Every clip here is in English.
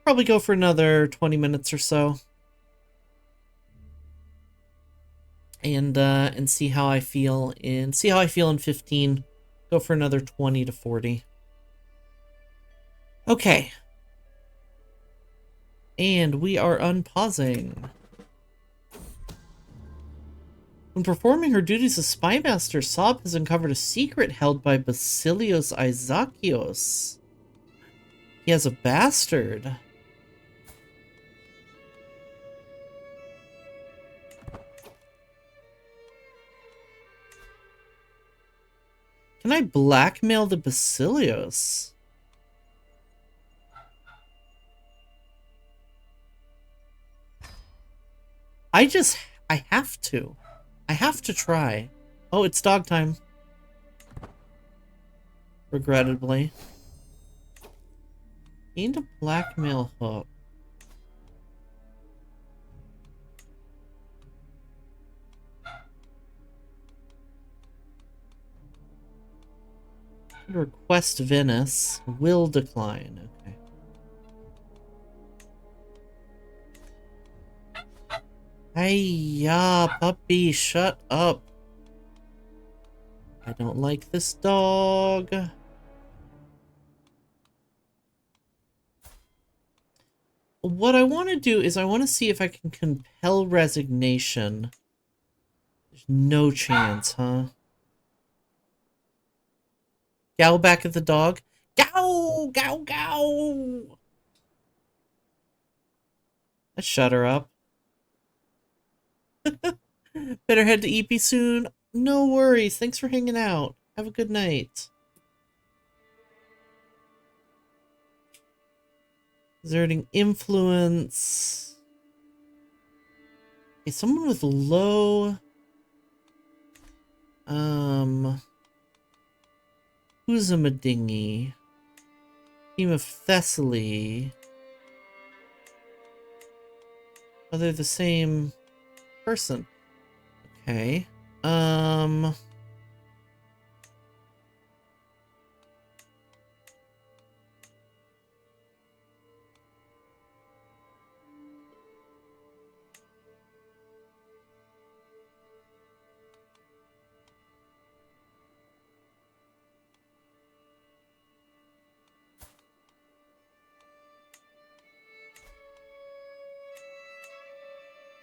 probably go for another 20 minutes or so. And see how I feel in 15. Go for another 20 to 40. Okay. And we are unpausing. When performing her duties as spy master, Sob has uncovered a secret held by Basilios Isakios. He has a bastard. Can I blackmail the Basilios? I have to. I have to try. Oh, it's dog time. Regrettably. Gained a blackmail hook. Request Venice. Will decline. Okay. Hey-ya, puppy, shut up. I don't like this dog. What I want to do is I want to see if I can compel resignation. There's no chance, huh? Gow back at the dog. Gow! Gow, gow! Let's shut her up. Better head to EP soon. No worries. Thanks for hanging out. Have a good night. Exerting influence. Okay, someone with low... Who's a Medingi? Team of Thessaly. Oh, they're the same person. Okay.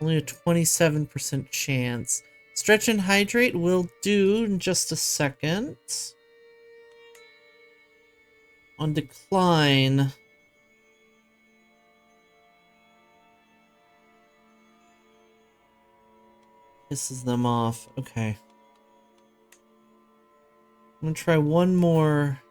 Only a 27% chance. Stretch and hydrate will do in just a second. On decline. Pisses them off. Okay. I'm gonna try one more.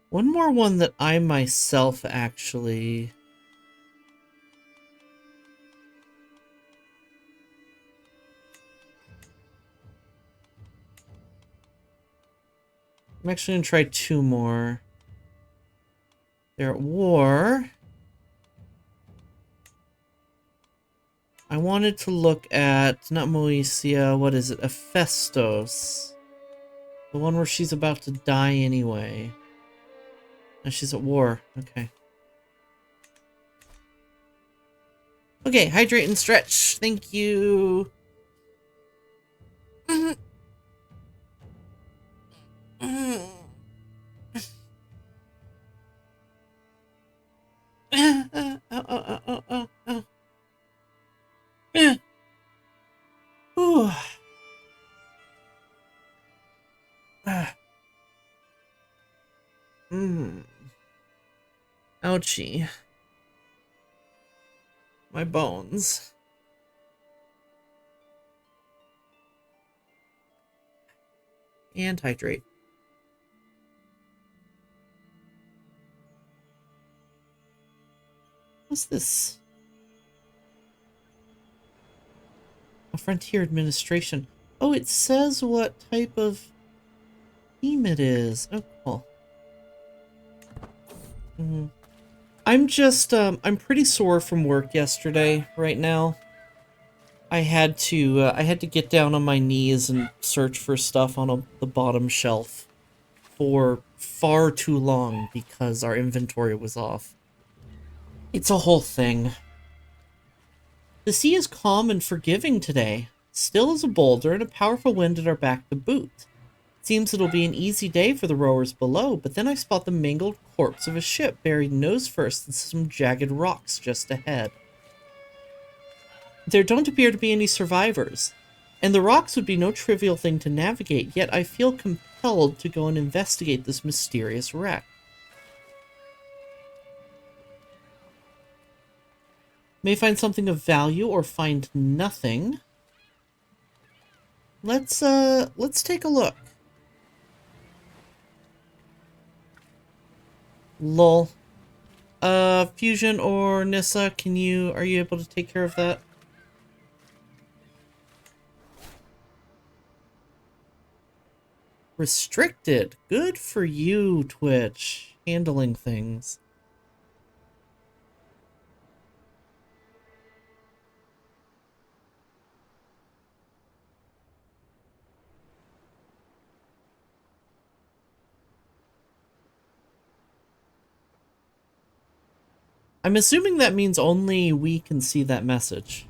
One more one that I myself actually... I'm actually gonna try two more. They're at war. I wanted to look at, not Moesia, what is it? Hephaestus. The one where she's about to die anyway. No, she's at war. Okay. Okay, hydrate and stretch. Thank you. Ouchie. My bones. And hydrate. What's this? A frontier administration. Oh, it says what type of theme it is. Oh, cool. I'm just, I'm pretty sore from work yesterday right now. I had to get down on my knees and search for stuff on the bottom shelf for far too long because our inventory was off. It's a whole thing. The sea is calm and forgiving today, still as a boulder and a powerful wind at our back to boot. It seems it'll be an easy day for the rowers below, but then I spot the mangled corpse of a ship buried nose first in some jagged rocks just ahead. There don't appear to be any survivors, and the rocks would be no trivial thing to navigate, yet I feel compelled to go and investigate this mysterious wreck. May find something of value or find nothing. Let's take a look. Lol. Fusion or Nissa, are you able to take care of that? Restricted. Good for you, Twitch. Handling things. I'm assuming that means only we can see that message.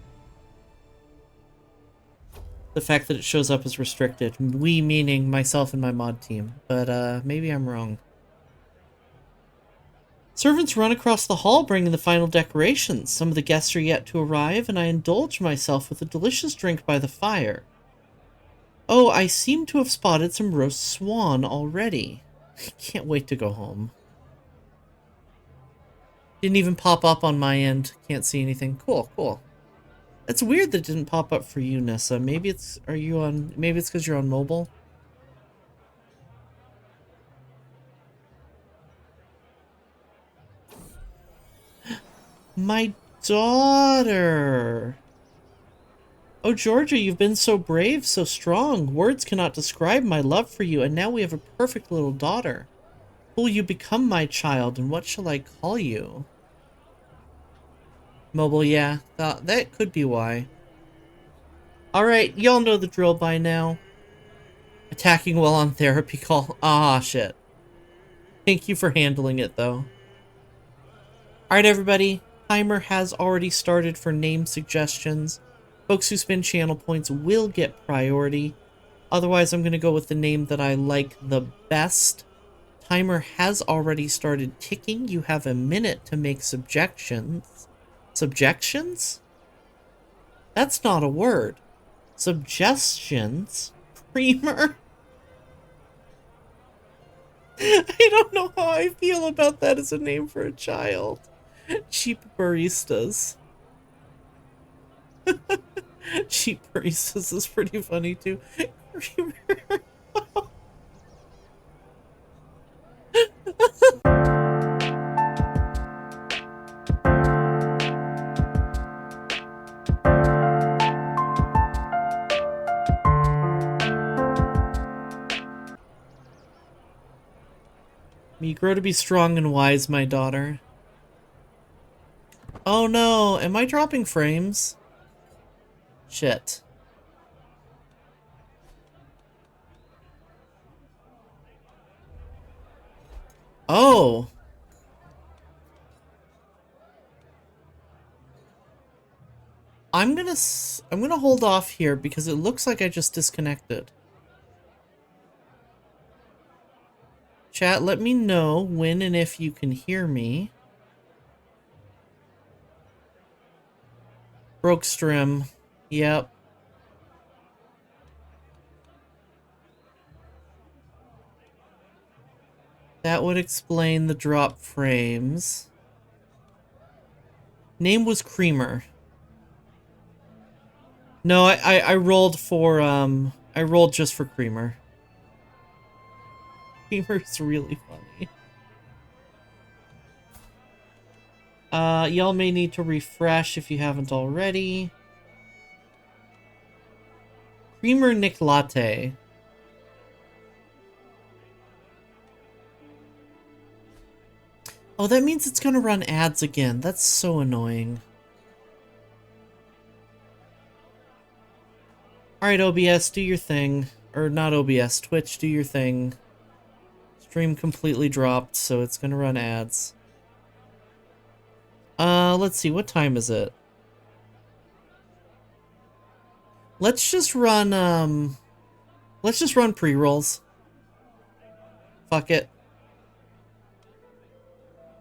The fact that it shows up as restricted. We meaning myself and my mod team. But, maybe I'm wrong. Servants run across the hall bringing the final decorations. Some of the guests are yet to arrive, and I indulge myself with a delicious drink by the fire. Oh, I seem to have spotted some roast swan already. Can't wait to go home. Didn't even pop up on my end. Can't see anything. Cool, cool. It's weird that it didn't pop up for you, Nessa. Maybe it's because you're on mobile? My daughter! Oh, Georgia, you've been so brave, so strong. Words cannot describe my love for you, and now we have a perfect little daughter. Who will you become, my child, and what shall I call you? Mobile, yeah. That could be why. Alright, y'all know the drill by now. Attacking while on therapy call. Ah, shit. Thank you for handling it, though. Alright, everybody. Timer has already started for name suggestions. Folks who spend channel points will get priority. Otherwise, I'm going to go with the name that I like the best. Timer has already started ticking. You have a minute to make subjections. Subjections? That's not a word. Suggestions? Creamer? I don't know how I feel about that as a name for a child. Cheap baristas. Cheap baristas is pretty funny too. Creamer. May you grow to be strong and wise, my daughter. Oh no, am I dropping frames? Shit. Oh! I'm gonna hold off here because it looks like I just disconnected. Chat, let me know when and if you can hear me. Broke stream. Yep. That would explain the drop frames. Name was Creamer. No, I rolled for, I rolled just for Creamer. Creamer's really funny. Y'all may need to refresh if you haven't already. Creamer Nick Latte. Oh, that means it's gonna run ads again. That's so annoying. Alright, OBS, do your thing. Or not OBS, Twitch, do your thing. Stream completely dropped, so it's gonna run ads. Let's see, what time is it? Let's just run pre-rolls. Fuck it.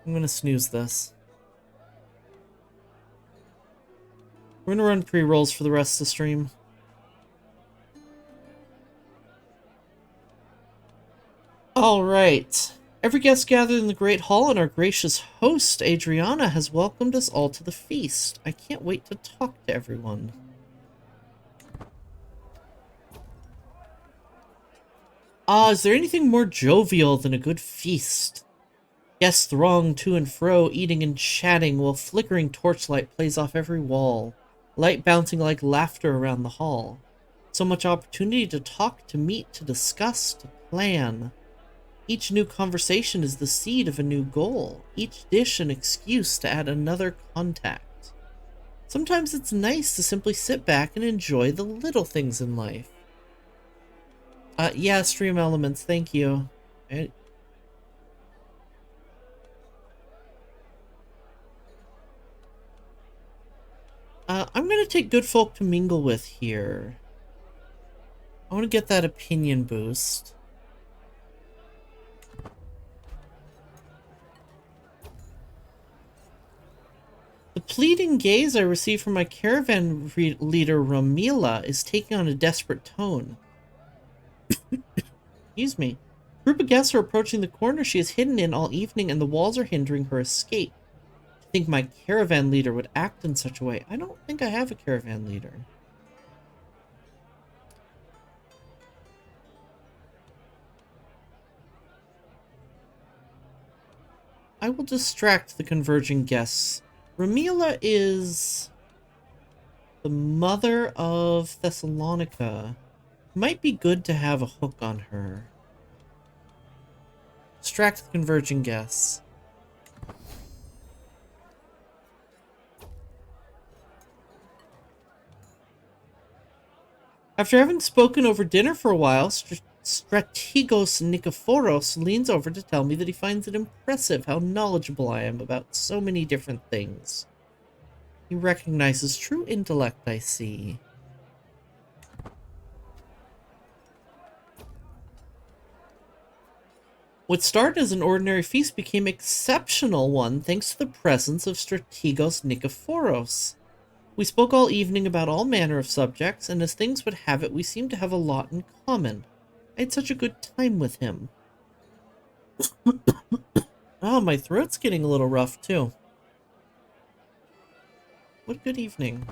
I'm gonna snooze this. We're gonna run pre-rolls for the rest of the stream. Alright. Every guest gathered in the Great Hall and our gracious host, Adriana, has welcomed us all to the feast. I can't wait to talk to everyone. Is there anything more jovial than a good feast? Guests throng to and fro, eating and chatting, while flickering torchlight plays off every wall, light bouncing like laughter around the hall. So much opportunity to talk, to meet, to discuss, to plan. Each new conversation is the seed of a new goal, each dish an excuse to add another contact. Sometimes it's nice to simply sit back and enjoy the little things in life. Yeah, Stream Elements, thank you. I'm gonna take good folk to mingle with here. I want to get that opinion boost. The pleading gaze I receive from my caravan leader, Ramila, is taking on a desperate tone. Excuse me. A group of guests are approaching the corner she is hidden in all evening, and the walls are hindering her escape. To think my caravan leader would act in such a way. I don't think I have a caravan leader. I will distract the converging guests. Ramila is the mother of Thessalonica. Might be good to have a hook on her. Distract the converging guests. After having spoken over dinner for a while, Strategos Nikephoros leans over to tell me that he finds it impressive how knowledgeable I am about so many different things. He recognizes true intellect, I see. What started as an ordinary feast became an exceptional one thanks to the presence of Strategos Nikephoros. We spoke all evening about all manner of subjects, and as things would have it, we seemed to have a lot in common. I had such a good time with him. Oh, my throat's getting a little rough, too. What a good evening.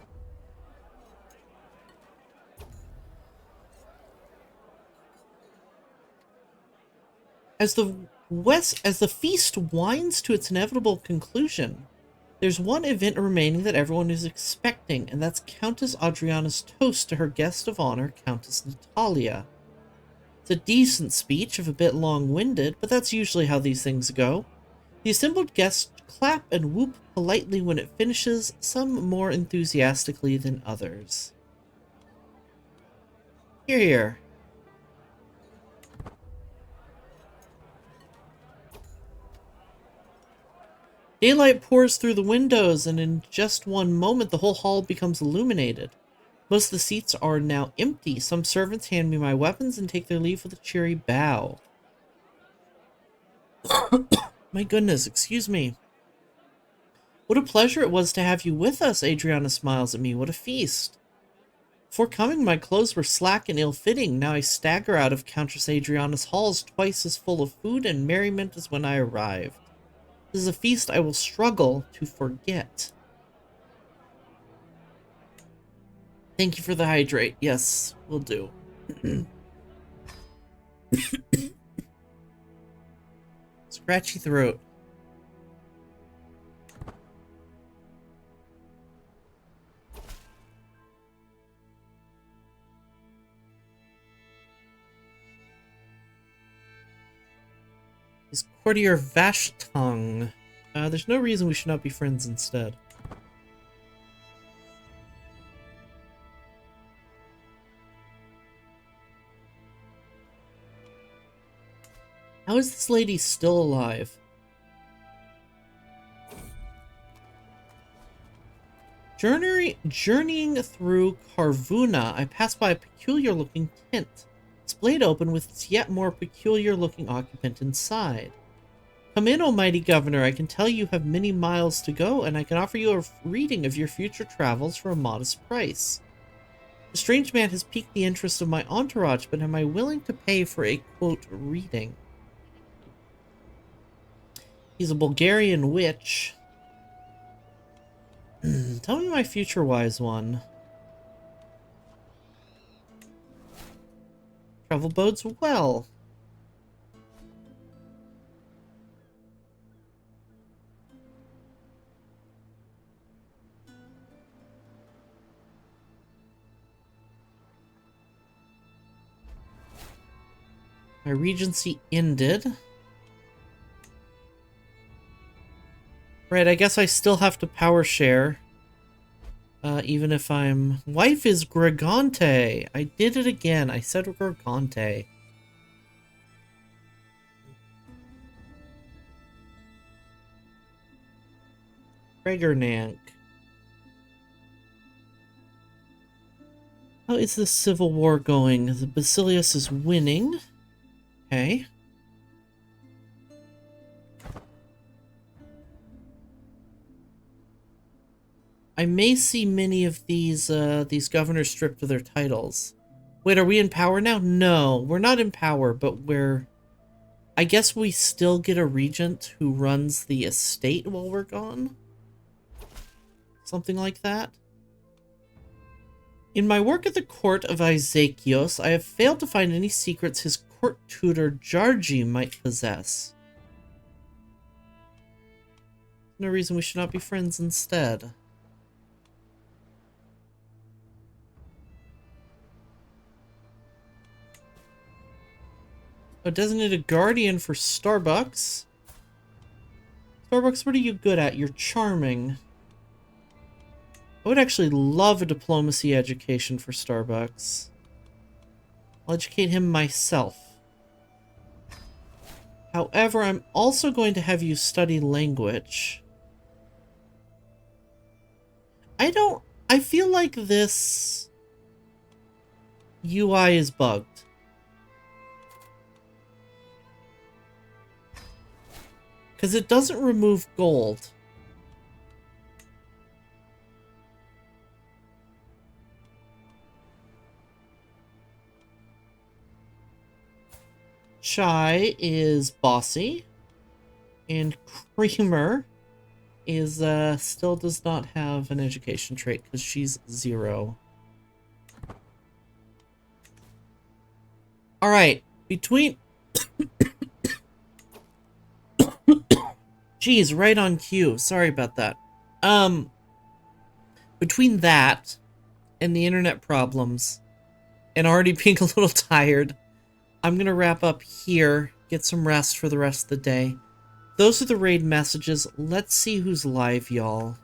As the feast winds to its inevitable conclusion, there's one event remaining that everyone is expecting, and that's Countess Adriana's toast to her guest of honor, Countess Natalia. It's a decent speech, if a bit long-winded, but that's usually how these things go. The assembled guests clap and whoop politely when it finishes, some more enthusiastically than others. Hear, hear. Daylight pours through the windows, and in just one moment the whole hall becomes illuminated. Most of the seats are now empty. Some servants hand me my weapons and take their leave with a cheery bow. My goodness, excuse me. What a pleasure it was to have you with us, Adriana smiles at me. What a feast. Before coming, my clothes were slack and ill-fitting. Now I stagger out of Countess Adriana's halls twice as full of food and merriment as when I arrived. This is a feast I will struggle to forget. Thank you for the hydrate. Yes, will do. Scratchy throat. Is Courtier Vashtong. There's no reason we should not be friends instead. How is this lady still alive? Journeying through Carvuna, I passed by a peculiar-looking tent. Its blade open with its yet more peculiar-looking occupant inside. Come in, O mighty governor. I can tell you have many miles to go, and I can offer you a reading of your future travels for a modest price. The strange man has piqued the interest of my entourage, but am I willing to pay for a, quote, reading? He's a Bulgarian witch. Tell me my future wise one. Travel bodes well. My regency ended. Right, I guess I still have to power share. Even if I'm... Wife is Gregante! I did it again. I said Gregante. Gregornank. How is this civil war going? The Basilius is winning. Okay. I may see many of these governors stripped of their titles. Wait, are we in power now? No, we're not in power, but we're... I guess we still get a regent who runs the estate while we're gone? Something like that? In my work at the court of Isakios, I have failed to find any secrets his court tutor Jarji might possess. No reason we should not be friends instead. A designated guardian for Starbucks. Starbucks, what are you good at? You're charming. I would actually love a diplomacy education for Starbucks. I'll educate him myself. However, I'm also going to have you study language. I feel like this UI is bugged. Because it doesn't remove gold. Chai is bossy. And Creamer is still does not have an education trait because she's 0. Alright, between... Jeez, right on cue. Sorry about that. Between that and the internet problems and already being a little tired, I'm gonna wrap up here, get some rest for the rest of the day. Those are the raid messages. Let's see who's live, y'all.